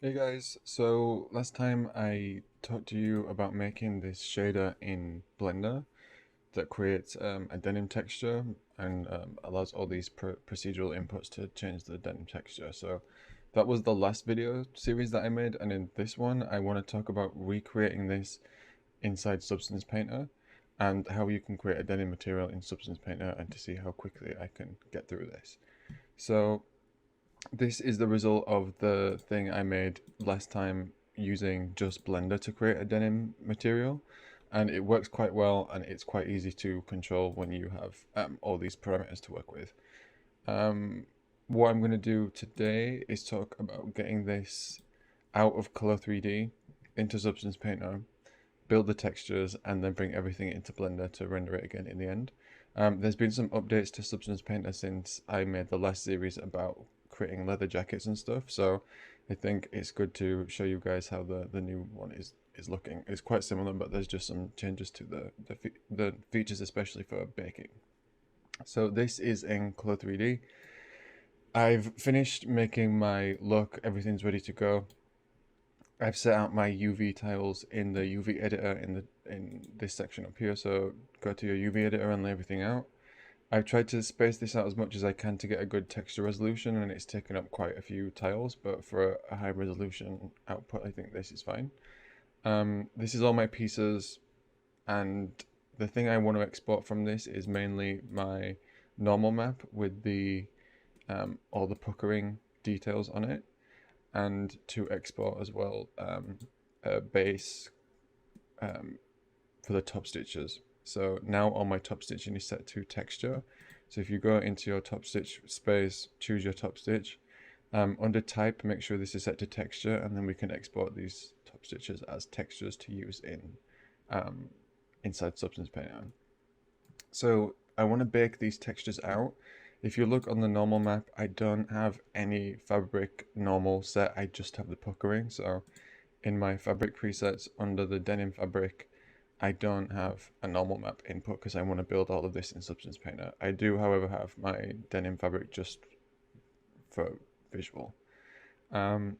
Hey guys, so last time I talked to you about making this shader in Blender that creates a denim texture and allows all these procedural inputs to change the denim texture. So that was the last video series that I made, and in this one I want to talk about recreating this inside Substance Painter and how you can create a denim material in Substance Painter and to see how quickly I can get through this. So this is the result of the thing I made last time using just Blender to create a denim material, and it works quite well and it's quite easy to control when you have all these parameters to work with. What I'm going to do today is talk about getting this out of Clo3d into Substance Painter, build the textures, and then bring everything into Blender to render it again in the end. There's been some updates to Substance Painter since I made the last series about creating leather jackets and stuff, so I think it's good to show you guys how the new one is looking. It's quite similar, but there's just some changes to the features, especially for baking. So this is in Clo3d. I've finished making my look, everything's ready to go. I've set out my UV tiles in the UV editor in this section up here, so go to your UV editor and lay everything out. I've tried to space this out as much as I can to get a good texture resolution, and it's taken up quite a few tiles, but for a high resolution output I think this is fine. This is all my pieces, and the thing I want to export from this is mainly my normal map with the all the puckering details on it, and to export as well a base for the top stitches. So now all my top stitching is set to texture. So if you go into your top stitch space, choose your top stitch. Under type, make sure this is set to texture, and then we can export these top stitches as textures to use in inside Substance Painter. So I want to bake these textures out. If you look on the normal map, I don't have any fabric normal set, I just have the puckering. So in my fabric presets under the denim fabric, I don't have a normal map input because I want to build all of this in Substance Painter. I do, however, have my denim fabric just for visual. I'm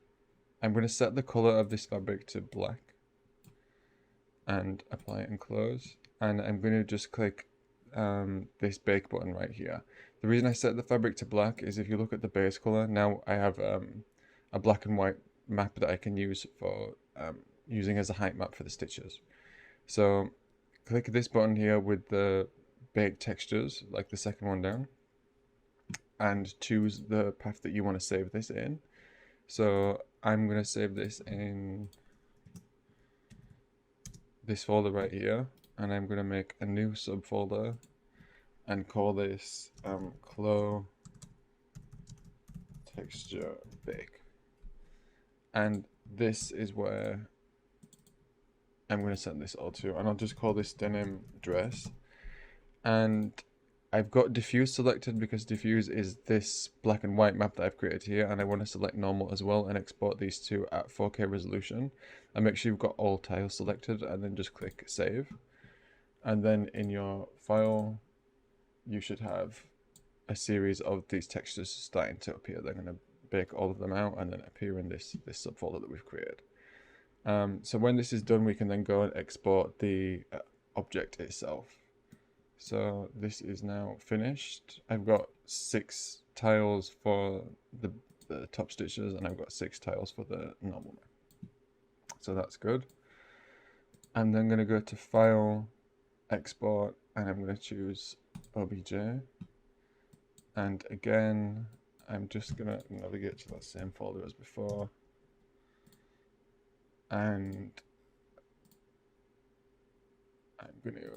going to set the color of this fabric to black and apply it and close. And I'm going to just click this bake button right here. The reason I set the fabric to black is if you look at the base color, now I have a black and white map that I can use for using as a height map for the stitches. So click this button here with the bake textures, like the second one down, and choose the path that you want to save this in. So I'm going to save this in this folder right here, and I'm going to make a new subfolder and call this Clo texture bake. And this is where I'm going to send this all to, and I'll just call this denim dress. And I've got diffuse selected because diffuse is this black and white map that I've created here, and I want to select normal as well and export these two at 4K resolution. And make sure you've got all tiles selected, and then just click save. And then in your file, you should have a series of these textures starting to appear. They're going to bake all of them out and then appear in this subfolder that we've created. So when this is done, we can then go and export the object itself. So this is now finished. I've got 6 tiles for the top stitches, and I've got 6 tiles for the normal map. So that's good. I'm then going to go to File, Export, and I'm going to choose OBJ. And again, I'm just going to navigate to that same folder as before. And I'm going to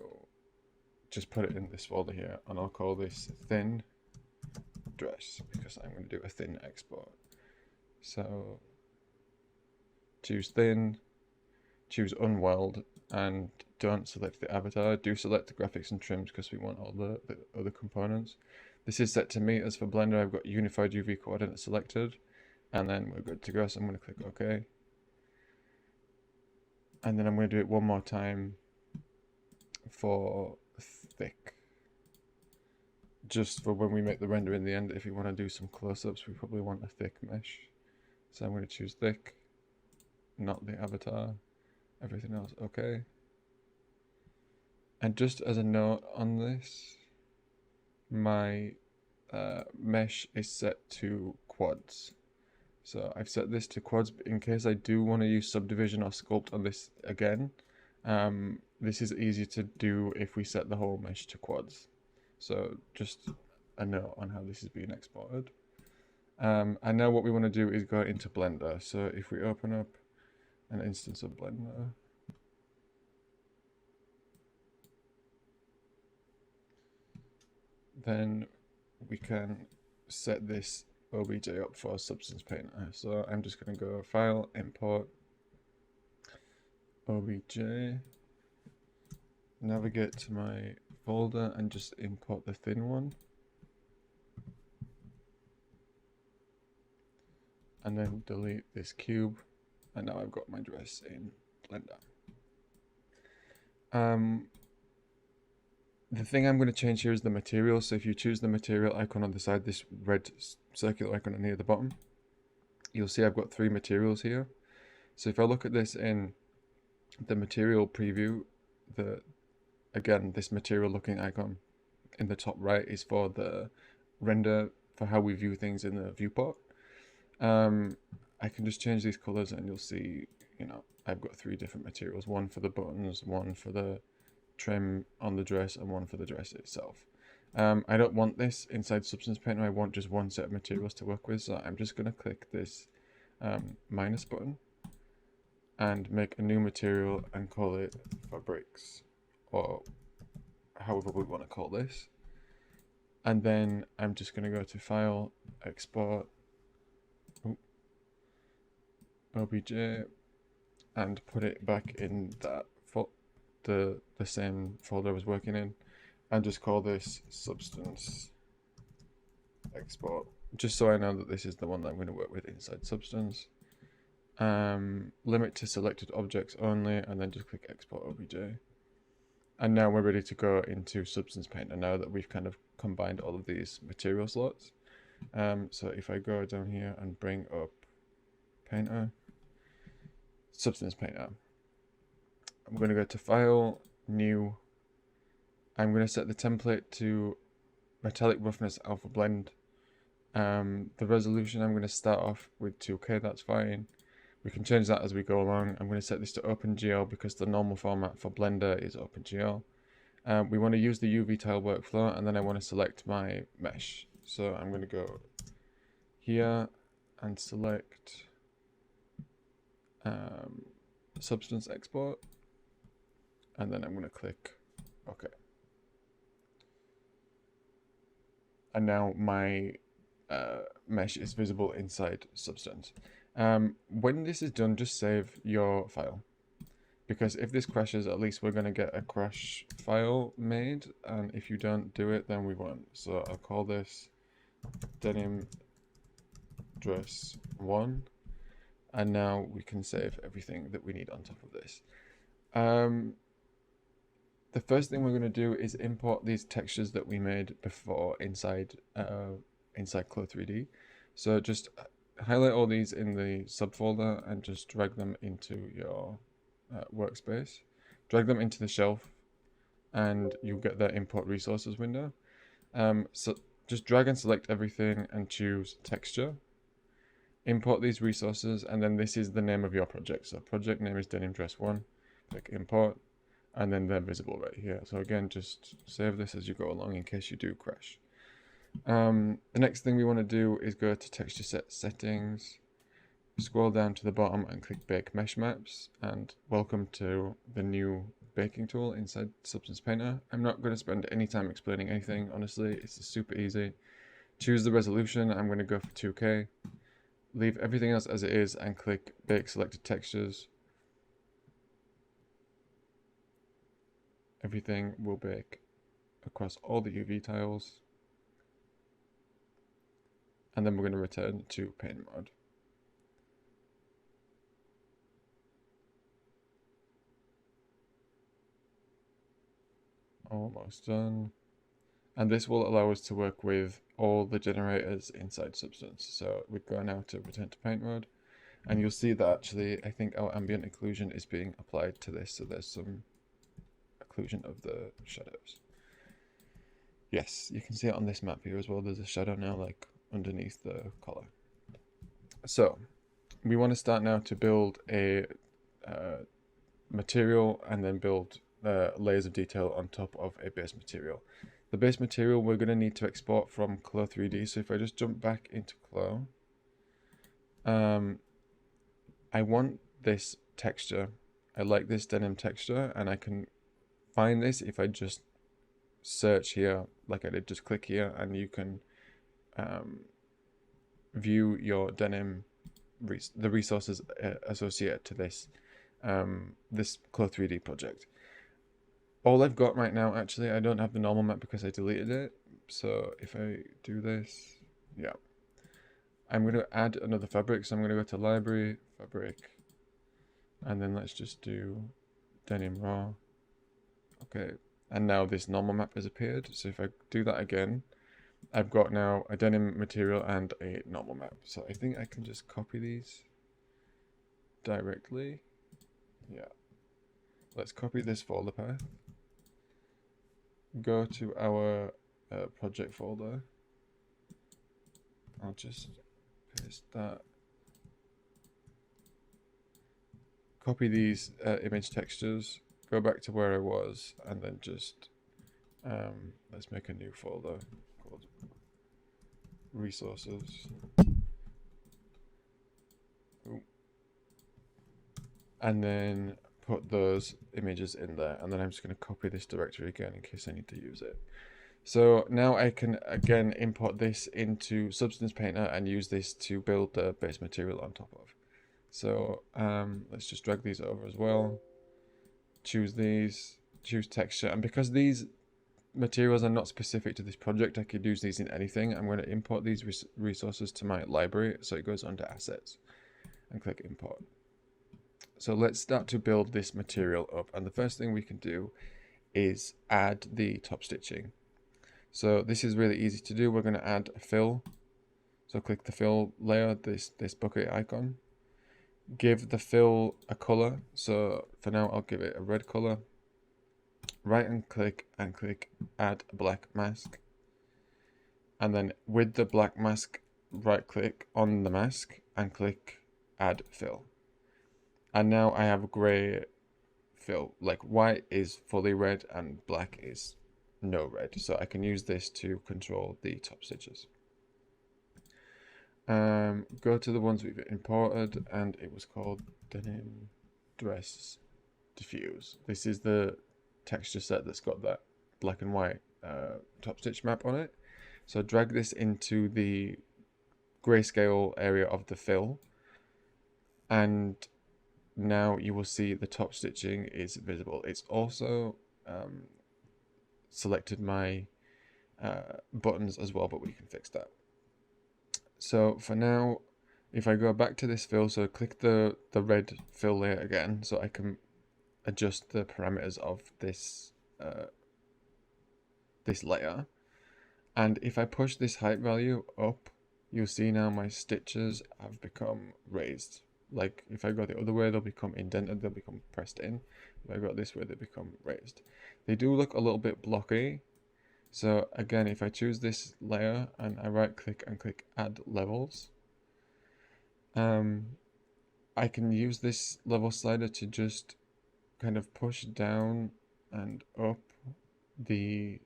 just put it in this folder here, and I'll call this thin dress because I'm going to do a thin export. So choose thin, choose unweld, and don't select the avatar. Do select the graphics and trims because we want all the other components. This is set to meters for Blender. I've got unified UV coordinates selected, and then we're good to go. So I'm going to click OK. And then I'm going to do it one more time for thick. Just for when we make the render in the end, if you want to do some close-ups, we probably want a thick mesh. So I'm going to choose thick, not the avatar. Everything else okay. And just as a note on this, my mesh is set to quads. So I've set this to quads in case I do want to use subdivision or sculpt on this again. This is easy to do if we set the whole mesh to quads. So just a note on how this is being exported. And now what we want to do is go into Blender. So if we open up an instance of Blender, then we can set this OBJ up for Substance Painter. So I'm just going to go File, Import, OBJ, navigate to my folder and just import the thin one. And then delete this cube. And now I've got my dress in Blender. The thing I'm going to change here is the material. So if you choose the material icon on the side, this red circular icon near the bottom, you'll see I've got 3 materials here. So if I look at this in the material preview, again, this material looking icon in the top right is for the render, for how we view things in the viewport. I can just change these colors and you'll see, I've got 3 different materials, one for the buttons, one for the trim on the dress, and one for the dress itself. I don't want this inside Substance Painter. I want just one set of materials to work with, so I'm just going to click this minus button and make a new material and call it fabrics, or however we want to call this. And then I'm just going to go to File, Export, OBJ, and put it back in that the same folder I was working in, and just call this Substance Export, just so I know that this is the one that I'm going to work with inside Substance. Limit to selected objects only, and then just click Export OBJ. And now we're ready to go into Substance Painter now that we've kind of combined all of these material slots. So if I go down here and bring up Painter, Substance Painter, I'm going to go to File, New. I'm going to set the template to Metallic Roughness Alpha Blend. The resolution, I'm going to start off with 2K, that's fine. We can change that as we go along. I'm going to set this to OpenGL because the normal format for Blender is OpenGL. We want to use the UV tile workflow, and then I want to select my mesh. So I'm going to go here and select Substance Export, and then I'm going to click OK. And now my mesh is visible inside Substance. When this is done, just save your file, because if this crashes, at least we're going to get a crash file made, and if you don't do it, then we won't. So I'll call this denim dress 1, and now we can save everything that we need on top of this. The first thing we're going to do is import these textures that we made before inside Clo3d. So just highlight all these in the subfolder and just drag them into your workspace. Drag them into the shelf, and you'll get the import resources window. So just drag and select everything and choose texture. Import these resources, and then this is the name of your project. So project name is denim dress 1. Click import, and then they're visible right here. So again, just save this as you go along in case you do crash. The next thing we want to do is go to texture set settings, scroll down to the bottom and click bake mesh maps, and welcome to the new baking tool inside Substance Painter. I'm not going to spend any time explaining anything, honestly, it's super easy. Choose the resolution, I'm going to go for 2K. Leave everything else as it is and click bake selected textures. Everything will bake across all the UV tiles. And then we're going to return to paint mode. Almost done. And this will allow us to work with all the generators inside Substance. So we go now to return to paint mode. And you'll see that actually, I think our ambient occlusion is being applied to this. So there's some occlusion of the shadows. Yes, you can see it on this map here as well. There's a shadow now like underneath the color. So we want to start now to build a material and then build layers of detail on top of a base material. The base material we're going to need to export from Clo3d. So if I just jump back into Clo, I want this texture. I like this denim texture, and I can find this if I just search here like I did. Just click here and you can view your denim the resources associated to this this Clo3d project. All I've got right now, actually, I don't have the normal map because I deleted it. So if I do this, yeah, I'm going to add another fabric. So I'm going to go to library, fabric, and then let's just do denim raw. Okay, and now this normal map has appeared. So if I do that again, I've got now a denim material and a normal map. So I think I can just copy these directly. Yeah. Let's copy this folder path. Go to our project folder. I'll just paste that. Copy these image textures. Go back to where I was, and then just let's make a new folder called resources. Ooh. And then put those images in there, and then I'm just going to copy this directory again in case I need to use it. So now I can again import this into Substance Painter and use this to build the base material on top of. So let's just drag these over as well. Choose these, choose texture, and because these materials are not specific to this project, I could use these in anything. I'm going to import these resources to my library, so it goes under assets, and click import. So let's start to build this material up, and the first thing we can do is add the top stitching. So this is really easy to do. We're going to add a fill. So click the fill layer, this bucket icon. Give the fill a color. So for now, I'll give it a red color. Right and click add a black mask. And then with the black mask, right click on the mask and click add fill. And now I have a gray fill. Like white is fully red and black is no red. So I can use this to control the top stitches. Go to the ones we've imported, and it was called Denim Dress Diffuse. This is the texture set that's got that black and white top stitch map on it. So drag this into the grayscale area of the fill, and now you will see the top stitching is visible. It's also selected my buttons as well, but we can fix that. So for now, if I go back to this fill, so click the red fill layer again, so I can adjust the parameters of this this layer. And if I push this height value up, you'll see now my stitches have become raised. Like if I go the other way, they'll become indented, they'll become pressed in. If I go this way, they become raised. They do look a little bit blocky. So again, if I choose this layer and I right click and click add levels, I can use this level slider to just kind of push down and up the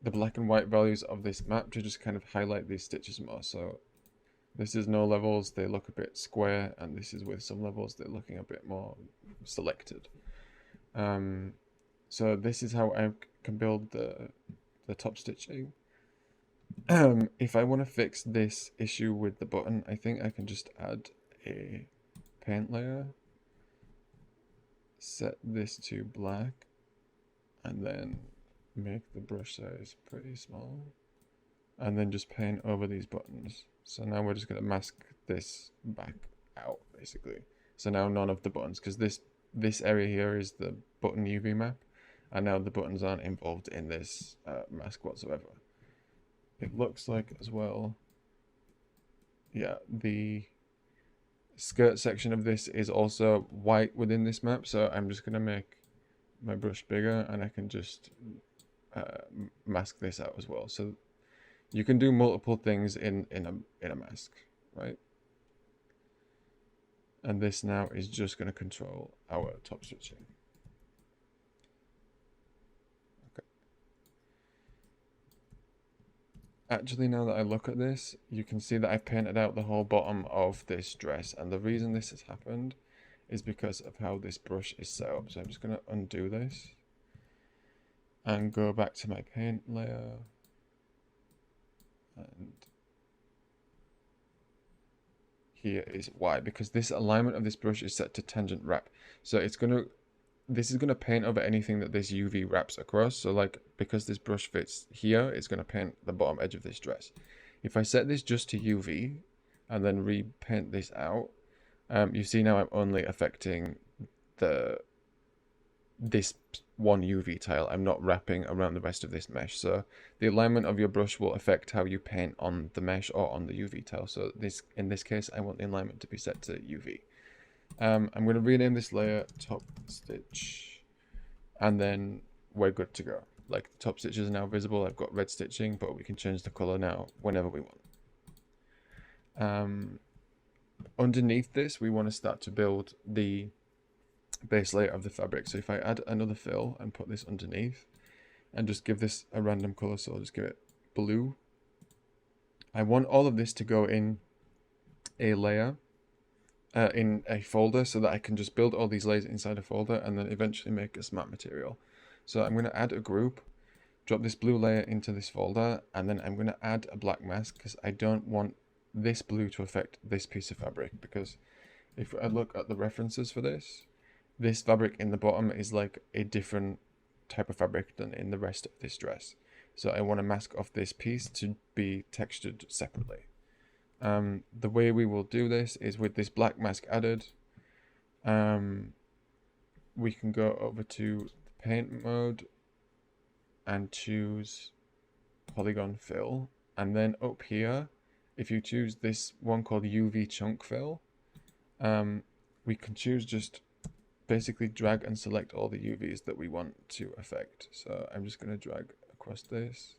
black and white values of this map to just kind of highlight these stitches more. So this is no levels, they look a bit square, and this is with some levels, they're looking a bit more selected. So this is how I can build the top stitching. If I want to fix this issue with the button, I think I can just add a paint layer, set this to black, and then make the brush size pretty small, and then just paint over these buttons. So now we're just going to mask this back out, basically. So now none of the buttons, because this area here is the button UV map, and now the buttons aren't involved in this mask whatsoever. It looks like as well, yeah, the skirt section of this is also white within this map, so I'm just going to make my brush bigger, and I can just mask this out as well. So you can do multiple things in a mask, right? And this now is just going to control our top switching. Okay. Actually, now that I look at this, you can see that I've painted out the whole bottom of this dress, and the reason this has happened is because of how this brush is set up. So I'm just going to undo this and go back to my paint layer, and here is why, because this alignment of this brush is set to tangent wrap. So this is gonna paint over anything that this UV wraps across. So like, because this brush fits here, it's gonna paint the bottom edge of this dress. If I set this just to UV and then repaint this out, you see now I'm only affecting this one UV tile. I'm not wrapping around the rest of this mesh. So the alignment of your brush will affect how you paint on the mesh or on the UV tile. So in this case, I want the alignment to be set to UV. I'm going to rename this layer top stitch, and then we're good to go. Like, the top stitches are now visible. I've got red stitching, but we can change the color now whenever we want. Underneath this, we want to start to build the base layer of the fabric. So if I add another fill and put this underneath and just give this a random color, so I'll just give it blue. I want all of this to go in a layer, in a folder, so that I can just build all these layers inside a folder and then eventually make a smart material. So I'm going to add a group, drop this blue layer into this folder, and then I'm going to add a black mask because I don't want this blue to affect this piece of fabric. Because if I look at the references for this fabric in the bottom is like a different type of fabric than in the rest of this dress. So I want to mask off this piece to be textured separately. The way we will do this is with this black mask added, we can go over to the paint mode and choose polygon fill. And then up here, if you choose this one called UV chunk fill, we can choose just basically drag and select all the UVs that we want to affect. So I'm just going to drag across this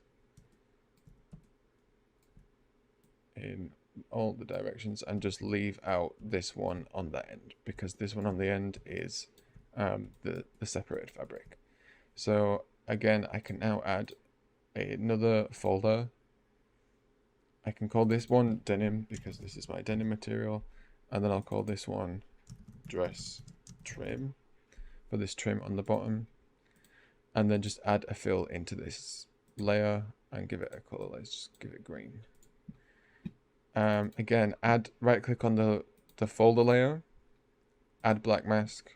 in all the directions and just leave out this one on the end, because this one on the end is the separated fabric. So again, I can now add another folder. I can call this one denim because this is my denim material, and then I'll call this one dress trim for this trim on the bottom, and then just add a fill into this layer and give it a color. Let's just give it green. Again, right click on the folder layer, add black mask,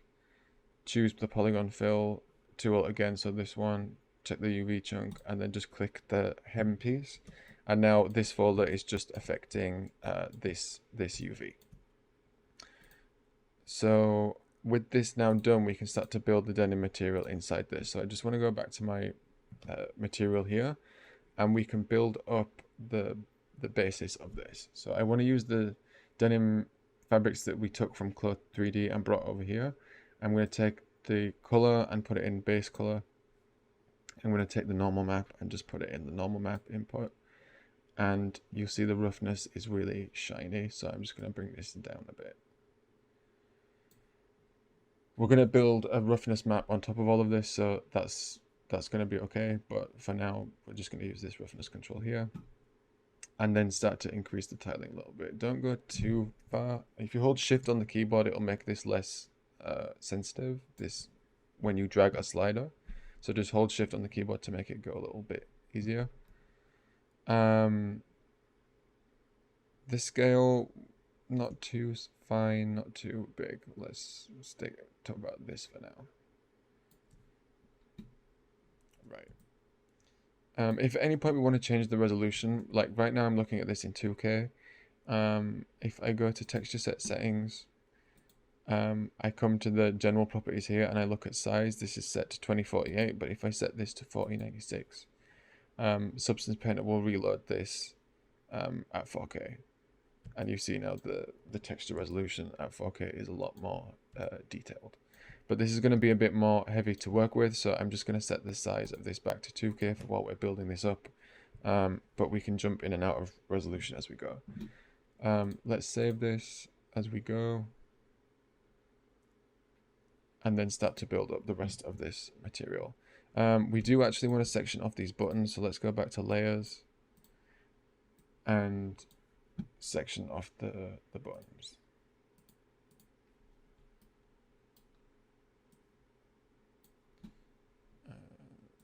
choose the polygon fill tool again, so this one, check the UV chunk, and then just click the hem piece, and now this folder is just affecting this UV. So with this now done, we can start to build the denim material inside this. So I just want to go back to my material here, and we can build up the basis of this. So I want to use the denim fabrics that we took from Clo3d and brought over here. I'm going to take the color and put it in base color. I'm going to take the normal map and just put it in the normal map input. And you'll see the roughness is really shiny. So I'm just going to bring this down a bit. We're going to build a roughness map on top of all of this. So that's going to be okay. But for now, we're just going to use this roughness control here. And then start to increase the tiling a little bit. Don't go too far. If you hold shift on the keyboard, it'll make this less sensitive, this when you drag a slider. So just hold shift on the keyboard to make it go a little bit easier. The scale, not too fine, not too big. Let's talk about this for now. Right. If at any point we want to change the resolution, like right now I'm looking at this in 2K. If I go to texture set settings, I come to the general properties here and I look at size. This is set to 2048, but if I set this to 4096, Substance Painter will reload this at 4K. and you see now the texture resolution at 4K is a lot more detailed. But this is going to be a bit more heavy to work with, so I'm just going to set the size of this back to 2K for while we're building this up. But we can jump in and out of resolution as we go. Let's save this as we go, and then start to build up the rest of this material. We do actually want to section off these buttons, so let's go back to layers and section off the buttons.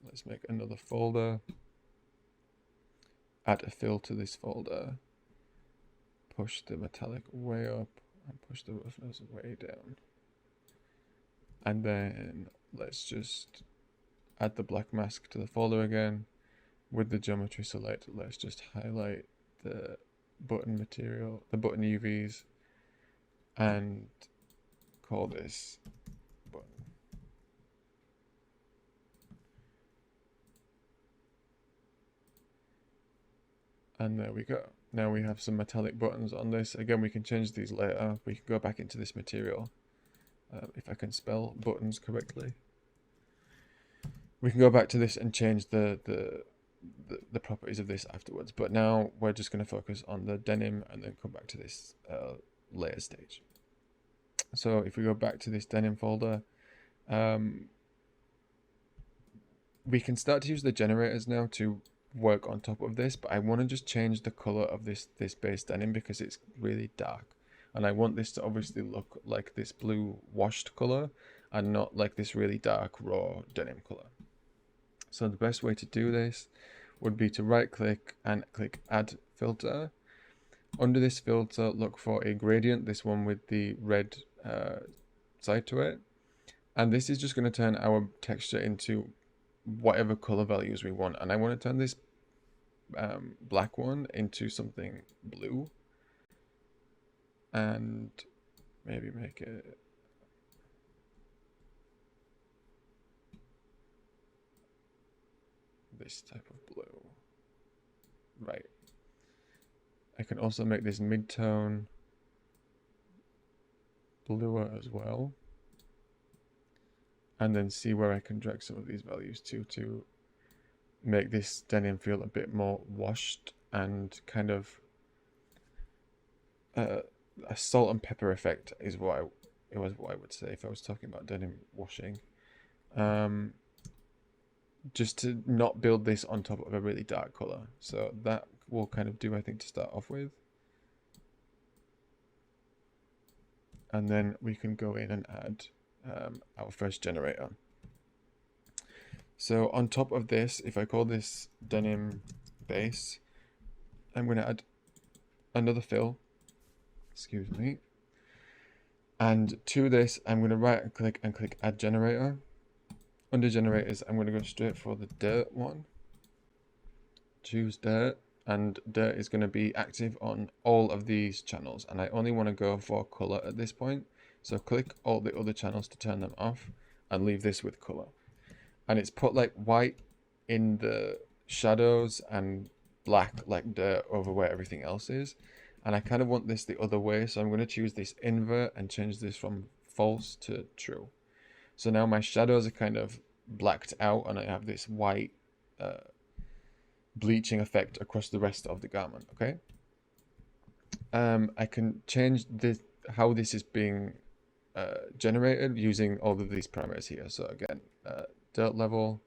Let's make another folder, add a fill to this folder, push the metallic way up and push the roughness way down. And then let's just add the black mask to the folder again. With the geometry select, let's just highlight the button material, the button UVs, and call this button. And there we go. Now we have some metallic buttons on this. Again, we can change these later. We can go back into this material. If I can spell buttons correctly. We can go back to this and change the properties of this afterwards. But now we're just going to focus on the denim and then come back to this layer stage. So if we go back to this denim folder, we can start to use the generators now to work on top of this, but I want to just change the color of this base denim because it's really dark, and I want this to obviously look like this blue washed color and not like this really dark raw denim color. So the best way to do this would be to right click and click add filter. Under this filter, look for a gradient, this one with the red side to it, and this is just going to turn our texture into whatever color values we want. And I want to turn this black one into something blue, and maybe make it this type of blue. Right. I can also make this mid-tone bluer as well, and then see where I can drag some of these values to make this denim feel a bit more washed and kind of a salt and pepper effect is what I would say if I was talking about denim washing. Just to not build this on top of a really dark color. So that will kind of do, I think, to start off with. And then we can go in and add our first generator. So on top of this, if I call this denim base, I'm going to add another fill, excuse me. And to this, I'm going to right click and click add generator. Under generators, I'm going to go straight for the dirt one. Choose dirt, and dirt is going to be active on all of these channels, and I only want to go for color at this point. So click all the other channels to turn them off and leave this with color. And it's put like white in the shadows and black like dirt over where everything else is. And I kind of want this the other way, so I'm going to choose this invert and change this from false to true. So now my shadows are kind of blacked out and I have this white bleaching effect across the rest of the garment. Okay. I can change this, how this is being generated using all of these parameters here. So again, dirt level,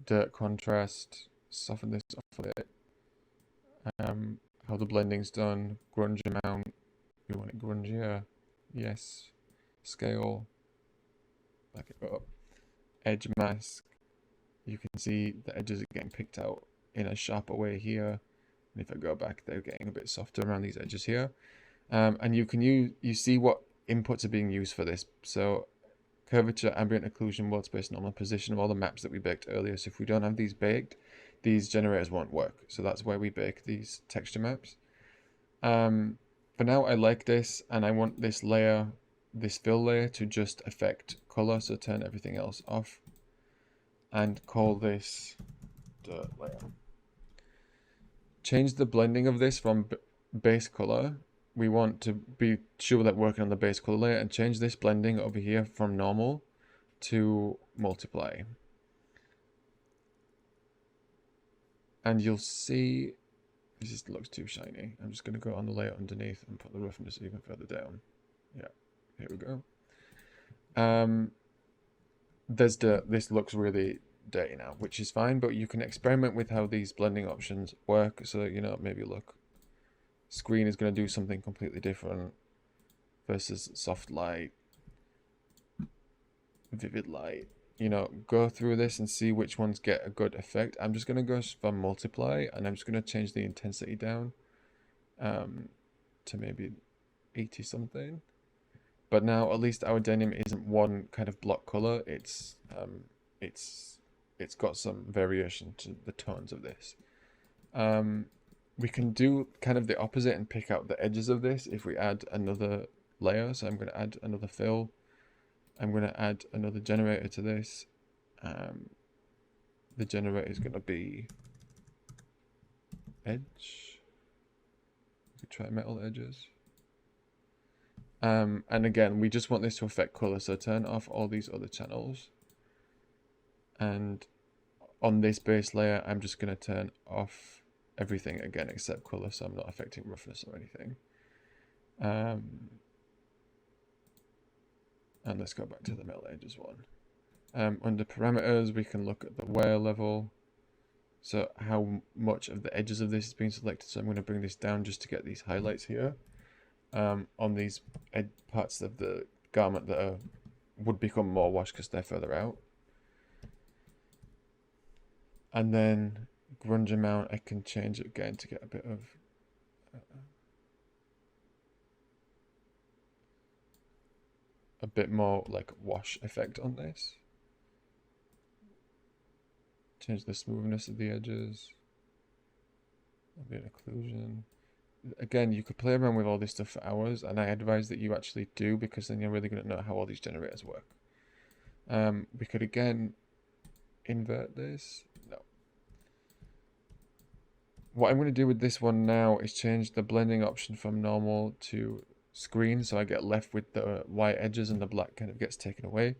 dirt contrast, soften this off a bit. How the blending's done, grunge amount, we want it grungier, yes, scale, back it up, edge mask, you can see the edges are getting picked out in a sharper way here, and if I go back, they're getting a bit softer around these edges here. And you can you see what inputs are being used for this. So curvature, ambient occlusion, world space, normal position of all the maps that we baked earlier. So if we don't have these baked, these generators won't work. So that's why we bake these texture maps. For now, I like this, and I want this layer, this fill layer, to just affect color. So turn everything else off and call this dirt layer. Change the blending of this from base color, we want to be sure that we're working on the base color layer and change this blending over here from normal to multiply. And you'll see this just looks too shiny. I'm just going to go on the layer underneath and put the roughness even further down. Yeah, here we go. This looks really dirty now, which is fine, but you can experiment with how these blending options work. So, you know, maybe look, screen is going to do something completely different versus soft light, vivid light. You know, go through this and see which ones get a good effect. I'm just going to go for multiply, and I'm just going to change the intensity down to maybe 80 something. But now at least our denim isn't one kind of block color. It's got some variation to the tones of this. We can do kind of the opposite and pick out the edges of this if we add another layer. So I'm going to add another fill. I'm going to add another generator to this. The generator is going to be edge. We could try metal edges. And again, we just want this to affect color. So turn off all these other channels. And on this base layer, I'm just going to turn off everything again except color, so I'm not affecting roughness or anything. And let's go back to the metal edges one. Under parameters, we can look at the wear level. So how much of the edges of this is being selected. So I'm going to bring this down just to get these highlights here. On these parts of the garment that would become more washed because they're further out. And then grunge amount, I can change it again to get a bit of a bit more like wash effect on this. Change the smoothness of the edges. A bit of occlusion. Again, you could play around with all this stuff for hours, and I advise that you actually do, because then you're really going to know how all these generators work. We could again invert this. No. What I'm going to do with this one now is change the blending option from normal to screen, so I get left with the white edges and the black kind of gets taken away,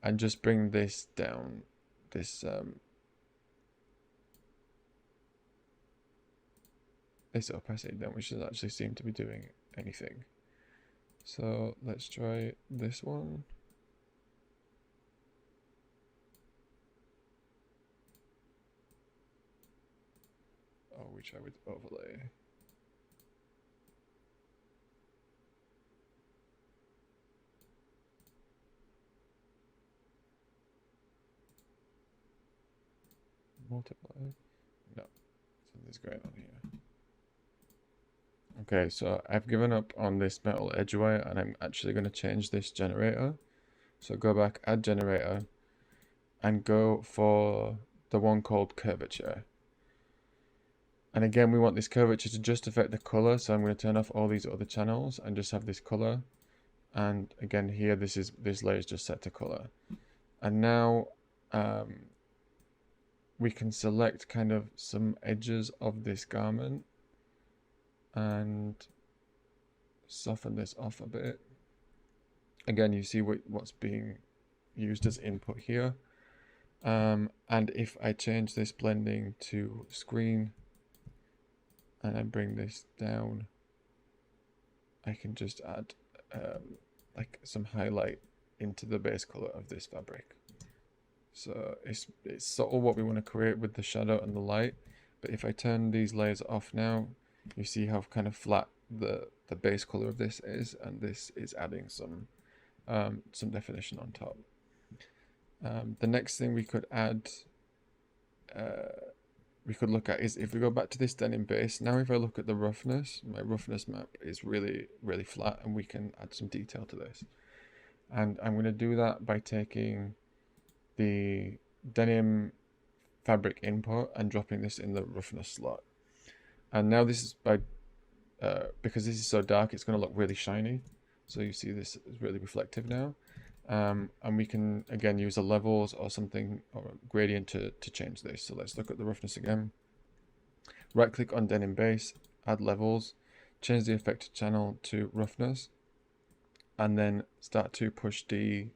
and just bring this down, this opacity down, which doesn't actually seem to be doing anything. So let's try this one. Oh, we try with overlay. Multiply. No, something's going on here. Okay, so I've given up on this metal edge wire, and I'm actually going to change this generator. So go back, add generator, and go for the one called curvature. And again, we want this curvature to just affect the color, so I'm going to turn off all these other channels and just have this color. And again, here, this layer is just set to color. And now we can select kind of some edges of this garment and soften this off a bit. Again, you see what's being used as input here. And if I change this blending to screen and I bring this down, I can just add like some highlight into the base color of this fabric. So it's sort of what we want to create with the shadow and the light. But if I turn these layers off now, you see how kind of flat the base color of this is, and this is adding some definition on top. The next thing we could add, we could look at is if we go back to this denim base. Now if I look at the roughness, my roughness map is really, really flat, and we can add some detail to this. And I'm going to do that by taking the denim fabric input and dropping this in the roughness slot. And now this is because this is so dark, it's going to look really shiny. So you see this is really reflective now. And we can again use the levels or something or a gradient to change this. So let's look at the roughness again. Right click on denim base, add levels, change the effect channel to roughness, and then start to push the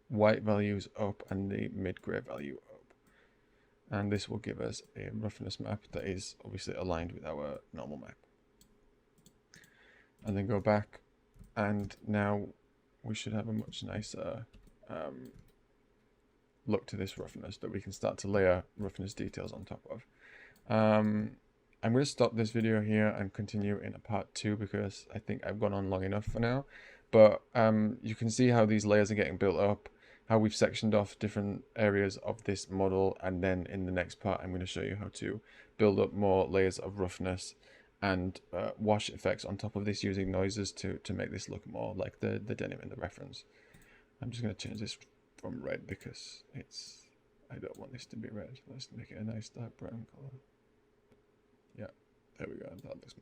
white values up and the mid-gray value up. And this will give us a roughness map that is obviously aligned with our normal map. And then go back, and now we should have a much nicer look to this roughness that we can start to layer roughness details on top of. I'm going to stop this video here and continue in a part 2 because I think I've gone on long enough for now. But you can see how these layers are getting built up, how we've sectioned off different areas of this model, and then in the next part I'm going to show you how to build up more layers of roughness and wash effects on top of this using noises to make this look more like the denim in the reference. I'm just going to change this from red because I don't want this to be red. Let's make it a nice dark brown color. Yeah, there we go. That looks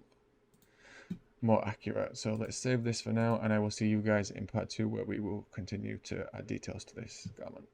more accurate. So let's save this for now, and I will see you guys in part 2 where we will continue to add details to this garment.